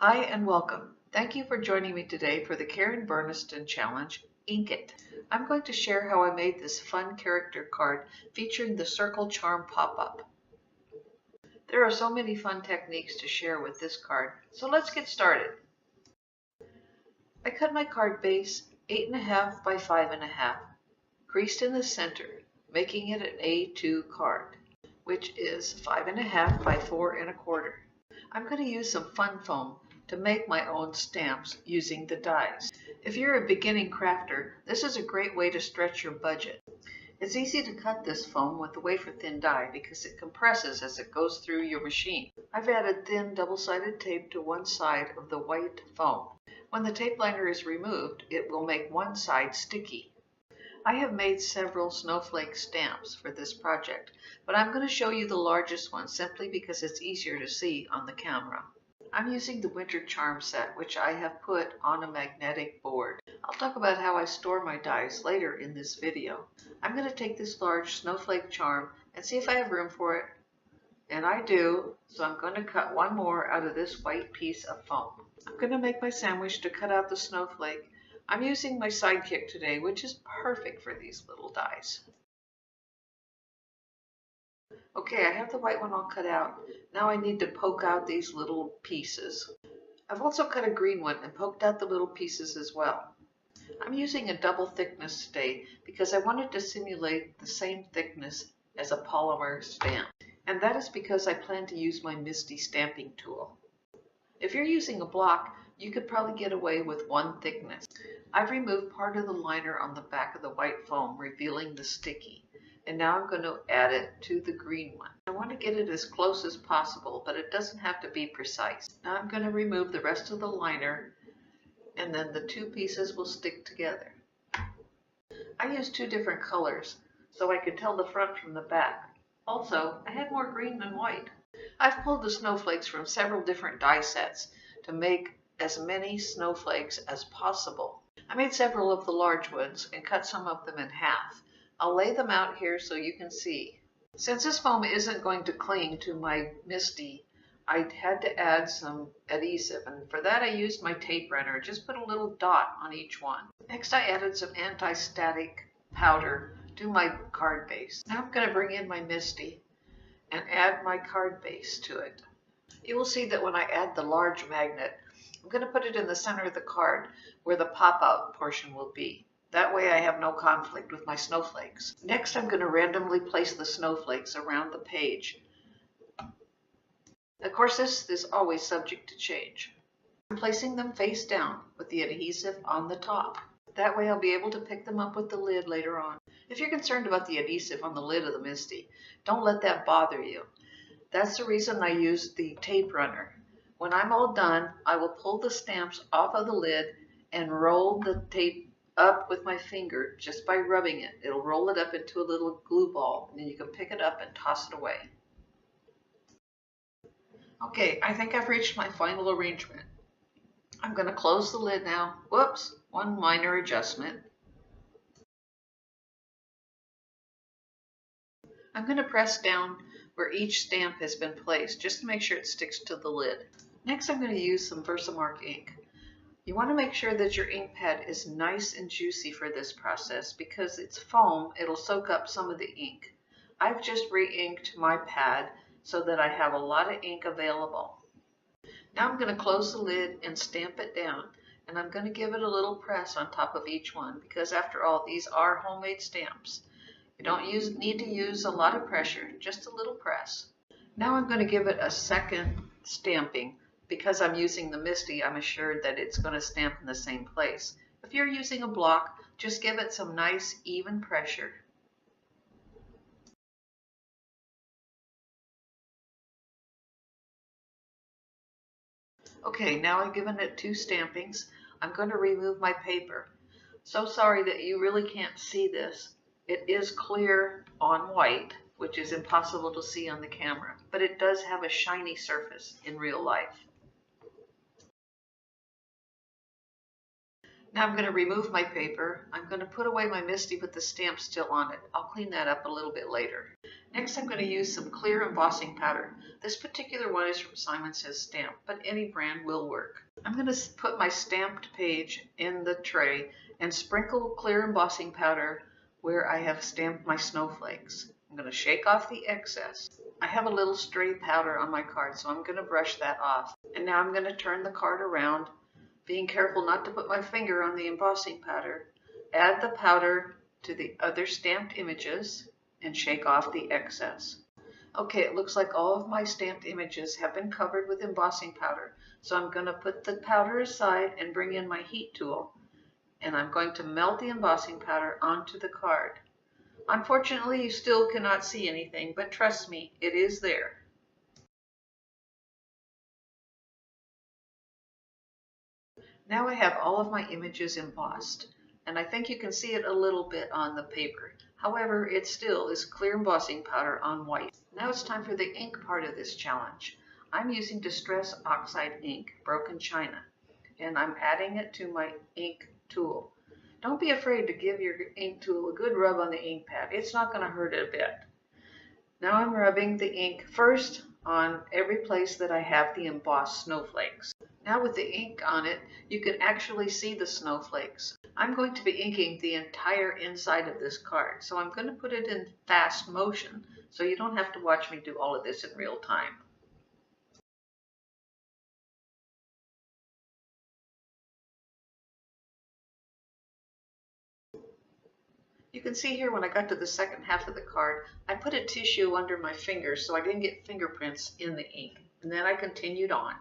Hi and welcome. Thank you for joining me today for the Karen Burniston Challenge, Ink It. I'm going to share how I made this fun character card featuring the circle charm pop-up. There are so many fun techniques to share with this card, so let's get started. I cut my card base 8.5 by 5.5, creased in the center, making it an A2 card, which is 5.5 by 4.25. I'm going to use some fun foam to make my own stamps using the dies. If you're a beginning crafter, this is a great way to stretch your budget. It's easy to cut this foam with the wafer-thin die because it compresses as it goes through your machine. I've added thin double-sided tape to one side of the white foam. When the tape liner is removed, it will make one side sticky. I have made several snowflake stamps for this project, but I'm going to show you the largest one simply because it's easier to see on the camera. I'm using the winter charm set, which I have put on a magnetic board. I'll talk about how I store my dies later in this video. I'm going to take this large snowflake charm and see if I have room for it. And I do, so I'm going to cut one more out of this white piece of foam. I'm going to make my sandwich to cut out the snowflake. I'm using my Sidekick today, which is perfect for these little dies. Okay, I have the white one all cut out. Now I need to poke out these little pieces. I've also cut a green one and poked out the little pieces as well. I'm using a double thickness today because I wanted to simulate the same thickness as a polymer stamp. And that is because I plan to use my Misty stamping tool. If you're using a block, you could probably get away with one thickness. I've removed part of the liner on the back of the white foam, revealing the sticky. And now I'm going to add it to the green one. I want to get it as close as possible, but it doesn't have to be precise. Now I'm going to remove the rest of the liner, and then the two pieces will stick together. I used two different colors, so I could tell the front from the back. Also, I had more green than white. I've pulled the snowflakes from several different die sets to make as many snowflakes as possible. I made several of the large ones and cut some of them in half. I'll lay them out here so you can see. Since this foam isn't going to cling to my Misty, I had to add some adhesive, and for that I used my tape runner. Just put a little dot on each one. Next I added some anti-static powder to my card base. Now I'm going to bring in my Misty and add my card base to it. You will see that when I add the large magnet, I'm going to put it in the center of the card where the pop-out portion will be. That way I have no conflict with my snowflakes. Next I'm going to randomly place the snowflakes around the page. Of course, this is always subject to change. I'm placing them face down with the adhesive on the top. That way I'll be able to pick them up with the lid later on. If you're concerned about the adhesive on the lid of the Misty, don't let that bother you. That's the reason I use the tape runner. When I'm all done, I will pull the stamps off of the lid and roll the tape up with my finger just by rubbing it. It'll roll it up into a little glue ball, and then you can pick it up and toss it away. Okay, I think I've reached my final arrangement. I'm going to close the lid now. Whoops, one minor adjustment. I'm going to press down where each stamp has been placed just to make sure it sticks to the lid. Next, I'm going to use some Versamark ink. You want to make sure that your ink pad is nice and juicy for this process because it's foam, it'll soak up some of the ink. I've just re-inked my pad so that I have a lot of ink available. Now I'm going to close the lid and stamp it down, and I'm going to give it a little press on top of each one because after all, these are homemade stamps. You don't need to use a lot of pressure, just a little press. Now I'm going to give it a second stamping. Because I'm using the Misty, I'm assured that it's going to stamp in the same place. If you're using a block, just give it some nice even pressure. Okay, now I've given it two stampings. I'm going to remove my paper. So sorry that you really can't see this. It is clear on white, which is impossible to see on the camera, but it does have a shiny surface in real life. Now I'm going to remove my paper. I'm going to put away my Misty with the stamp still on it. I'll clean that up a little bit later. Next, I'm going to use some clear embossing powder. This particular one is from Simon Says Stamp, but any brand will work. I'm going to put my stamped page in the tray and sprinkle clear embossing powder where I have stamped my snowflakes. I'm going to shake off the excess. I have a little stray powder on my card, so I'm going to brush that off. And now I'm going to turn the card around, being careful not to put my finger on the embossing powder. Add the powder to the other stamped images and shake off the excess. Okay, it looks like all of my stamped images have been covered with embossing powder. So I'm going to put the powder aside and bring in my heat tool. And I'm going to melt the embossing powder onto the card. Unfortunately, you still cannot see anything, but trust me, it is there. Now I have all of my images embossed, and I think you can see it a little bit on the paper. However, it still is clear embossing powder on white. Now it's time for the ink part of this challenge. I'm using Distress Oxide ink, Broken China, and I'm adding it to my ink tool. Don't be afraid to give your ink tool a good rub on the ink pad. It's not going to hurt a bit. Now I'm rubbing the ink first on every place that I have the embossed snowflakes. Now with the ink on it, you can actually see the snowflakes. I'm going to be inking the entire inside of this card, so I'm going to put it in fast motion so you don't have to watch me do all of this in real time. You can see here when I got to the second half of the card, I put a tissue under my fingers so I didn't get fingerprints in the ink. And then I continued on.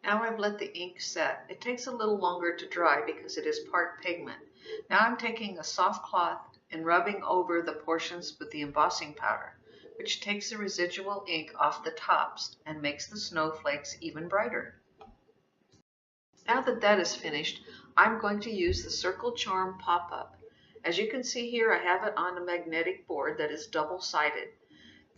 Now I've let the ink set. It takes a little longer to dry because it is part pigment. Now I'm taking a soft cloth and rubbing over the portions with the embossing powder, which takes the residual ink off the tops and makes the snowflakes even brighter. Now that that is finished, I'm going to use the Circle Charm pop-up. As you can see here, I have it on a magnetic board that is double-sided.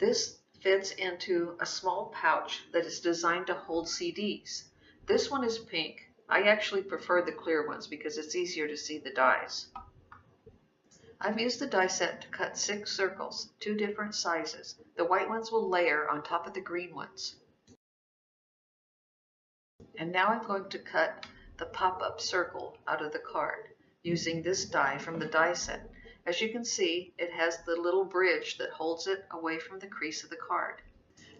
This fits into a small pouch that is designed to hold CDs. This one is pink. I actually prefer the clear ones because it's easier to see the dies. I've used the die set to cut 6 circles, 2 different sizes. The white ones will layer on top of the green ones. And now I'm going to cut the pop-up circle out of the card using this die from the die set. As you can see, it has the little bridge that holds it away from the crease of the card.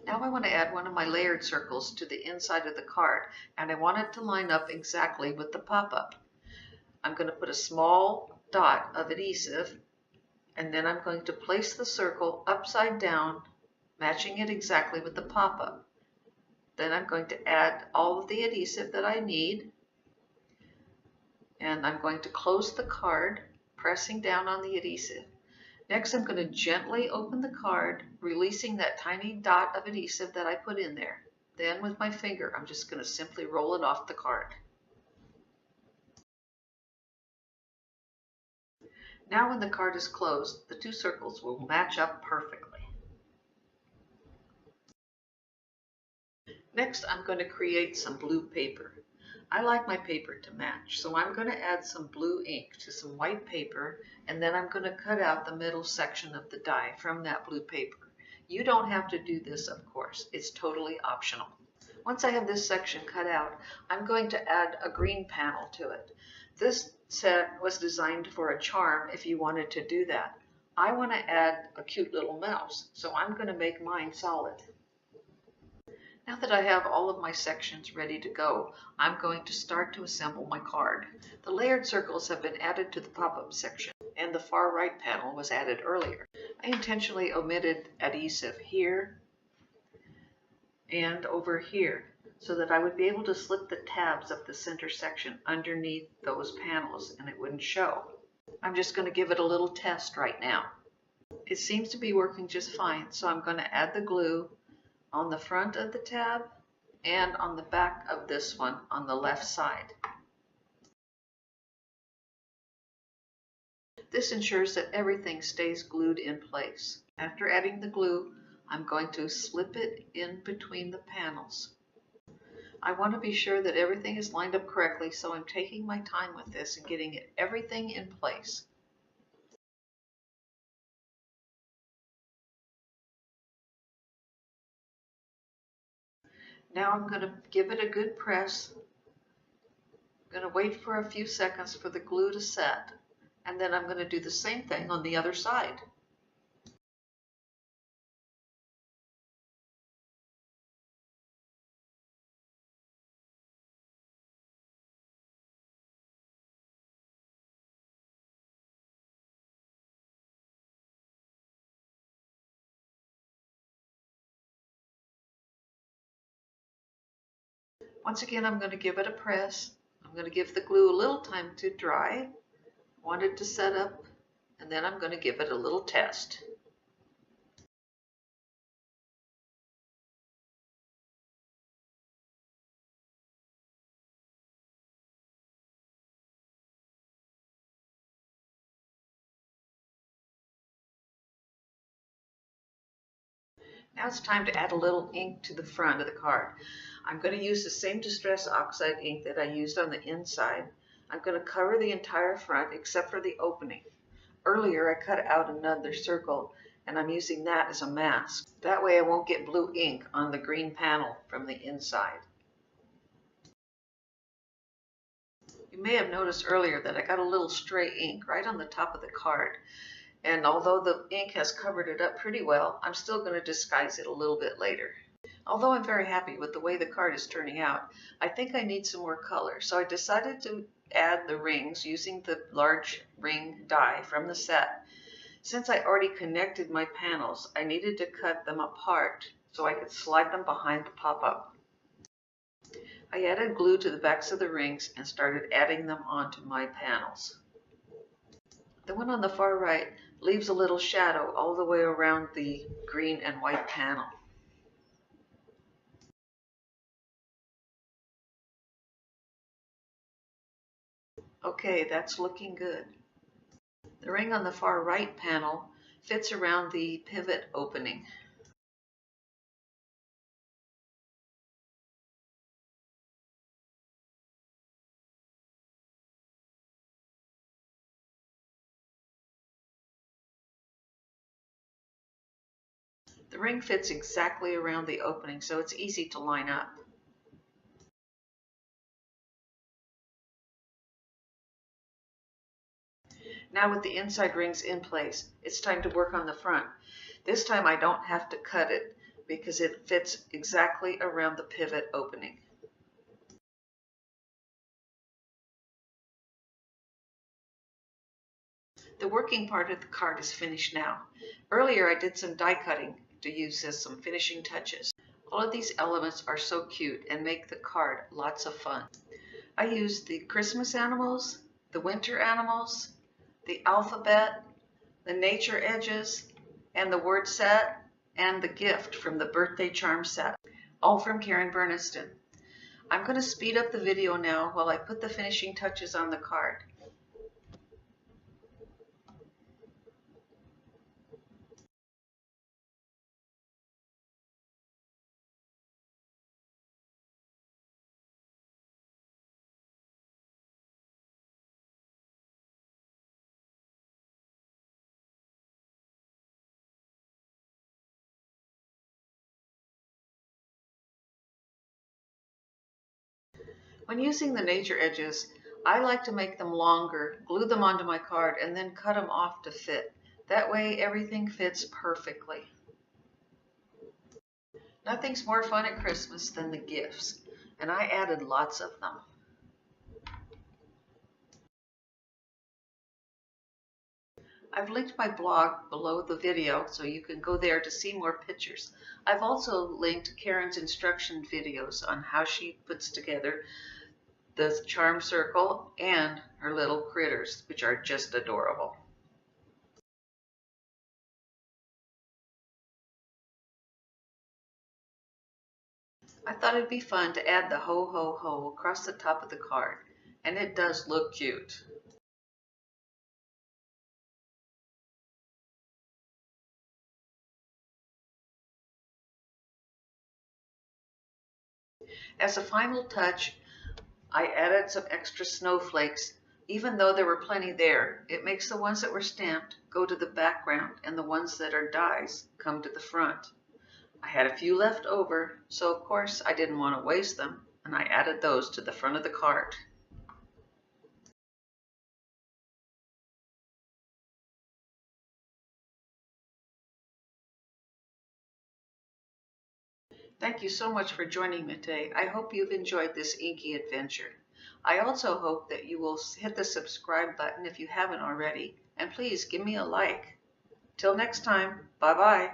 Now I want to add one of my layered circles to the inside of the card, and I want it to line up exactly with the pop-up. I'm going to put a small dot of adhesive, and then I'm going to place the circle upside down, matching it exactly with the pop-up. Then I'm going to add all of the adhesive that I need, and I'm going to close the card, pressing down on the adhesive. Next, I'm going to gently open the card, releasing that tiny dot of adhesive that I put in there. Then with my finger, I'm just going to simply roll it off the card. Now when the card is closed, the 2 circles will match up perfectly. Next, I'm going to create some blue paper. I like my paper to match, so I'm going to add some blue ink to some white paper, and then I'm going to cut out the middle section of the die from that blue paper. You don't have to do this, of course. It's totally optional. Once I have this section cut out, I'm going to add a green panel to it. This set was designed for a charm if you wanted to do that. I want to add a cute little mouse, so I'm going to make mine solid. Now that I have all of my sections ready to go, I'm going to start to assemble my card. The layered circles have been added to the pop-up section, and the far right panel was added earlier. I intentionally omitted adhesive here and over here so that I would be able to slip the tabs of the center section underneath those panels and it wouldn't show. I'm just going to give it a little test right now. It seems to be working just fine, so I'm going to add the glue on the front of the tab and on the back of this one on the left side. This ensures that everything stays glued in place. After adding the glue, I'm going to slip it in between the panels. I want to be sure that everything is lined up correctly, so I'm taking my time with this and getting everything in place. Now I'm going to give it a good press. I'm going to wait for a few seconds for the glue to set, and then I'm going to do the same thing on the other side. Once again, I'm going to give it a press. I'm going to give the glue a little time to dry. Want it to set up, and then I'm going to give it a little test. Now it's time to add a little ink to the front of the card. I'm going to use the same Distress Oxide ink that I used on the inside. I'm going to cover the entire front except for the opening. Earlier I cut out another circle and I'm using that as a mask. That way I won't get blue ink on the green panel from the inside. You may have noticed earlier that I got a little stray ink right on the top of the card. And although the ink has covered it up pretty well, I'm still going to disguise it a little bit later. Although I'm very happy with the way the card is turning out, I think I need some more color. So I decided to add the rings using the large ring die from the set. Since I already connected my panels, I needed to cut them apart so I could slide them behind the pop-up. I added glue to the backs of the rings and started adding them onto my panels. The one on the far right leaves a little shadow all the way around the green and white panel. Okay, that's looking good. The ring on the far right panel fits around the pivot opening. The ring fits exactly around the opening, so it's easy to line up. Now with the inside rings in place, it's time to work on the front. This time I don't have to cut it because it fits exactly around the pivot opening. The working part of the card is finished now. Earlier I did some die cutting to use as some finishing touches. All of these elements are so cute and make the card lots of fun. I used the Christmas animals, the winter animals, the alphabet, the nature edges, and the word set, and the gift from the birthday charm set, all from Karen Berniston. I'm going to speed up the video now while I put the finishing touches on the card. When using the nature edges, I like to make them longer, glue them onto my card, and then cut them off to fit. That way everything fits perfectly. Nothing's more fun at Christmas than the gifts, and I added lots of them. I've linked my blog below the video so you can go there to see more pictures. I've also linked Karen's instruction videos on how she puts together the charm circle and her little critters, which are just adorable. I thought it'd be fun to add the ho ho ho across the top of the card, and it does look cute. As a final touch, I added some extra snowflakes. Even though there were plenty there, it makes the ones that were stamped go to the background and the ones that are dies come to the front. I had a few left over, so of course I didn't want to waste them, and I added those to the front of the cart. Thank you so much for joining me today. I hope you've enjoyed this inky adventure. I also hope that you will hit the subscribe button if you haven't already, and please give me a like. Till next time, bye-bye.